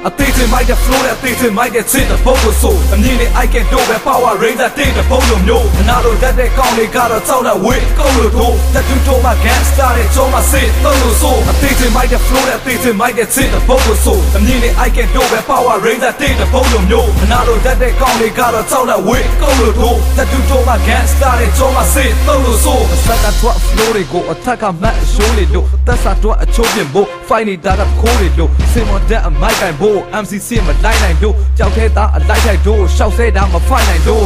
အသေးစင်မိုက်တဲ့ flow နဲ့အသေးစင်မိုက်တဲ့ချစ်တဲ့ပုံကိုဆိုအမြင်နဲ့ I can do ပဲ power rain တဲ့တဲ့ပုံလိုမျိုးအနာလိုတတ်တဲ့ကောင်းတွေကတော့ကြောက်တဲ့ဝေးကောက်လို့တို့တက်တူတော့မှ gangster တဲ့ကြောမှစစ်တော့လို့ဆိုအသေးစင်မိုက်တဲ့ flow နဲ့အသေးစင်မိုက်တဲ့ချစ်တဲ့ပုံကိုဆိုအမြင်နဲ့ I can do ပဲ power rain တဲ့တဲ့ပုံလိုမျိုးအနာလိုတတ်တဲ့ကောင်းတွေကတော့ကြောက်တဲ့ဝေးကောက်လို့တို့တက်တူတော့မှ gangster တဲ့ကြောမှစစ်တော့လို့ဆိုအစကတော့ flow တွေကိုအထက်ကမှတ်ရှိုးလေလို့တက်စားတော့အချိုးပြင်ဖို့ fight နေတာကခိုးလေလို့စင်မတက်အမိုက်ကန်ဖို့ MCC မလိုက်နိုင်တို့ကြောက်သေးတာအလိုက်ထိုက်တို့ရှောက်ဆဲတာမဖိုက်နိုင်တို့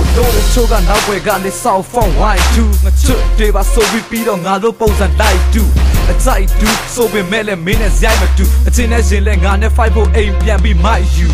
ချိုးကနောက်ွယ်ကနေ South Phone Y2 ငါချွတ်တွေပါဆိုပြီးတော့ငါတို့ပုံစံလိုက်တူအကြိုက်တူဆိုပေမဲ့လည်းမင်းနဲ့ဇိုင်းမတူအချင်းနဲ့ရှင်လဲငါနဲ့ fight ဖို့အိမ်ပြန်ပြီး my you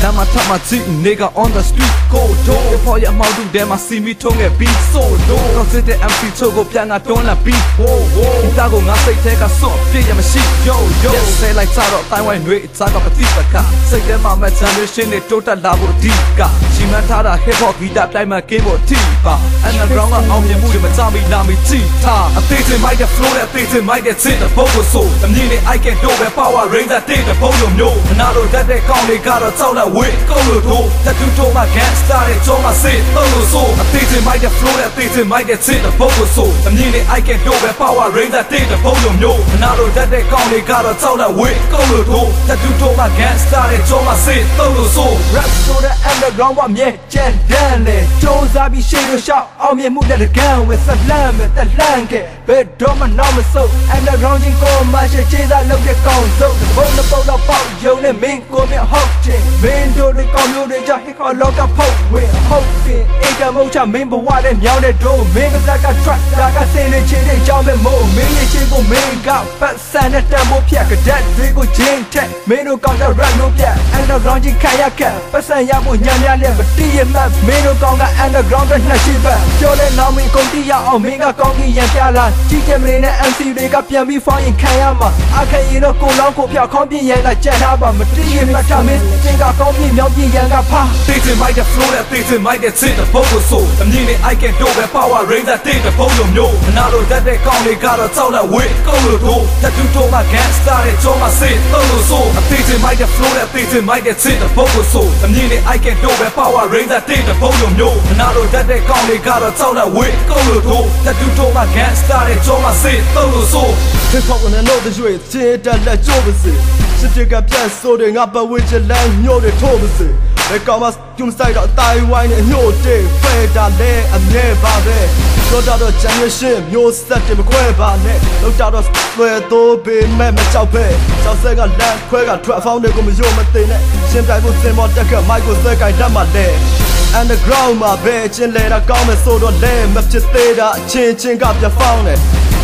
Nama tama zik nigga on the street go do for your mouth do them I see me tongue get beat so do Cause the MC chogo pianga don't la beat Ita go nga say take a song fit ya machine yo yes say like taro Taiwan nwe tsaga patika ka say them my generation ne total la bo dika shi man tha da hip hop guitar တိုင်းမှာ game ပေါ်ထိပါ underground ကအောင်မြင်မှုတွေမကြမီလာမီကြည့်ထားအသေးစိတ်မိုက်တဲ့ flow နဲ့အသေးစိတ်မိုက်တဲ့ချစ်တဲ့ပုံကိုဆိုအမြင်နဲ့ I can do ပဲ power rain တဲ့ပုံလိုမျိုးအနာလိုတတ်တဲ့ကောင်းတွေကတော့ကြောက်တဲ့ဝေးကောက်လို့တို့တက်တူတော့မှ gangster တဲ့ကြောမှစစ်တော့လို့ဆိုအသေးစိတ်မိုက်တဲ့ flow နဲ့အသေးစိတ်မိုက်တဲ့ချစ်တဲ့ပုံကိုဆိုအမြင်နဲ့ I can do ပဲ power rain တဲ့ပုံလိုမျိုးအနာလိုတတ်တဲ့ကောင်းတွေကတော့ကြောက်တဲ့ဝေးကောက်လို့တို့တက်တူတော့မှ gangster တဲ့ကြောမှစစ်တော့လို့ဆို rap ဆိုတဲ့ underground ကမြေကျန်တန်းလေကြိုးစားပြီးရှေ့လို့ရှောက်အောင်မြင်မှုတဲ့တကန်းဝယ်ဆက်လမ်းမဲ့တက်လန့်ခဲ့ဘယ်တော့မှနောက်မဆုတ် underground ချင်းကိုမှရှေ့ခြေစားလုပ်တဲ့ကောင်းဆုံးဘုံတစ်ပုတ်တော့ပေါက်ယုံနဲ့မင်းကိုမြဟုတ်ချင်းမင်းတို့တွေကောင်းမျိုးတွေကြောင့် hip hop လောကဖုတ်ဝင်ဟုတ်ပြင်အိမ်ကမုတ်ချမင်းဘဝတဲ့မြောင်းတဲ့တို့မင်းကစားက track ဒါကစင်နေချင်းတဲ့ကြောင်းမဲ့မို့မင်းရဲ့ချင်းကိုမင်းကပတ်စံတဲ့တန်ဖို့ဖြတ်ကဒက်တွေကိုချင်းထက်မင်းတို့ကောင်းတဲ့ rap လို့ပြ underground ချင်းခံရခဲ့ပတ်စံရဖို့ညံ့ညံ့နဲ့မတီးရမှမင်းတို့ကောင်းက underground တဲ့နှစ်ရှိပတ်ပြောလဲနောက်မင်းကုန်တီးရအောင်မင်းကကောင်းကြီးရန်ပြလာကြီးကျမင်းနဲ့ MC တွေကပြန်ပြီးဖောင်းရင်ခံရမှာအခက်ရင်တော့ကိုလောင်းကိုဖြောက်ခေါင်းပြင်းရန်ကကြက်ထားပါမတီးရမှထမင်းချင်းကကောင်းပြင်းမြောင်းပြင်းရန်ကဖာသေးစိတ်မိုက်တဲ့ flow နဲ့သေးစိတ်မိုက်တဲ့ချစ်တဲ့ပုံကိုဆိုအမြင်နဲ့ I can do ပဲ power rain တဲ့ပုံလိုမျိုးအနာလိုတတ်တဲ့ကောင်းတွေကတော့ကြောက်တဲ့ဝေးကောက်လို့တို့တက်တူတော့မှ gangster တဲ့ကြောမှစစ်တော့လို့ဆိုအသေးစိတ်မိုက်တဲ့ flow နဲ့သေးစိတ်မိုက်တဲ့ချစ်တဲ့ပုံကိုဆိုအမြင်နဲ့ I can do ပဲ power rain တဲ့ပုံလိုမျိုးအနာလိုတတ်တဲ့ကောင်းတွေကတော့ကြောက်တဲ့ဝေးကောက်လို့တို့တက်တူတော့မှ gangster တဲ့ကြောမှစစ်တော့လို့ဆို hip hop နဲ့ note တွေချစ်တဲ့လက်ကျိုးပါစေစစ်တကပြန်ဆိုတဲ့ငါပတ်ဝန်းကျင်လမ်းညို့တွေထိုးပါစေဘယ်ကောင်မှကျုံဆိုင်တော့တိုင်ဝိုင်းနဲ့ညို့တဲ့ဖဲတာလဲအမြဲပါပဲတော့တော့ generation မျိုးဆက်တွေမခွဲပါနဲ့လောက်တော့လွယ်တော့ပေမဲ့မကြောက်ပဲကြောက်ဆက်ကလမ်းခွဲက trap found တွေကိုမယုံမသိနဲ့ရှင်းပြဖို့စင်မော်တက်ကမိုက်ကိုဆွဲကြိုက်တတ်မှလဲ underground မှာပဲချင်းလဲတာကောင်းမယ်ဆိုတော့လဲမဖြစ်သေးတာအချင်းချင်းကပြဖောင်းတယ်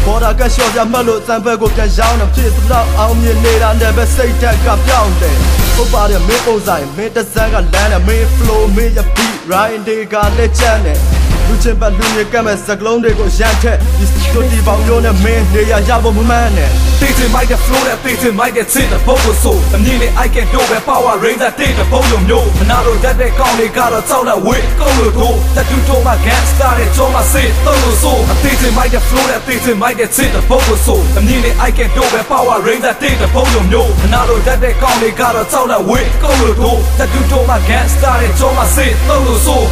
ပေါ်တာကရှော့ပြမှတ်လို့စံဘက်ကိုပြန်ရောင်းတယ်ဖြစ်တော့အောင်မြင်နေတာနဲ့ပဲစိတ်ဓာတ်ကပြောင်းတယ်ဟုတ်ပါတယ်မင်းပုံစံမင်းတစမ်းကလမ်းနဲ့မင်း flow မင်းရ beat right တွေကလက်ချမ်းတယ်လူချင်းပတ်လူတွေကမဲ့စကလုံးတွေကိုရန်ထက်ဒီစတိုဒီပေါင်းမျိုးနဲ့မင်းနေရရဖို့မမှန်းနဲ့သေးစိတ်မိုက်တဲ့ flow နဲ့သေးစိတ်မိုက်တဲ့ချစ်တဲ့ပုံကိုဆိုအမြင်နဲ့ I can do ပဲ power rain တဲ့ပုံလိုမျိုးအနာလိုတတ်တဲ့ကောင်းတွေကတော့ကြောက်တဲ့ဝေးကောက်လို့တို့တက်တူတော့မှ gangster တဲ့ကြောမှစစ်တော့လို့ဆိုအသေးစိတ်မိုက်တဲ့ flow နဲ့သေးစိတ်မိုက်တဲ့ချစ်တဲ့ပုံကိုဆိုအမြင်နဲ့ I can do ပဲ power rain တဲ့ပုံလိုမျိုးအနာလိုတတ်တဲ့ကောင်းတွေကတော့ကြောက်တဲ့ဝေးကောက်လို့တို့တက်တူတော့မှ gangster တဲ့ကြောမှစစ်တော့လို့ဆို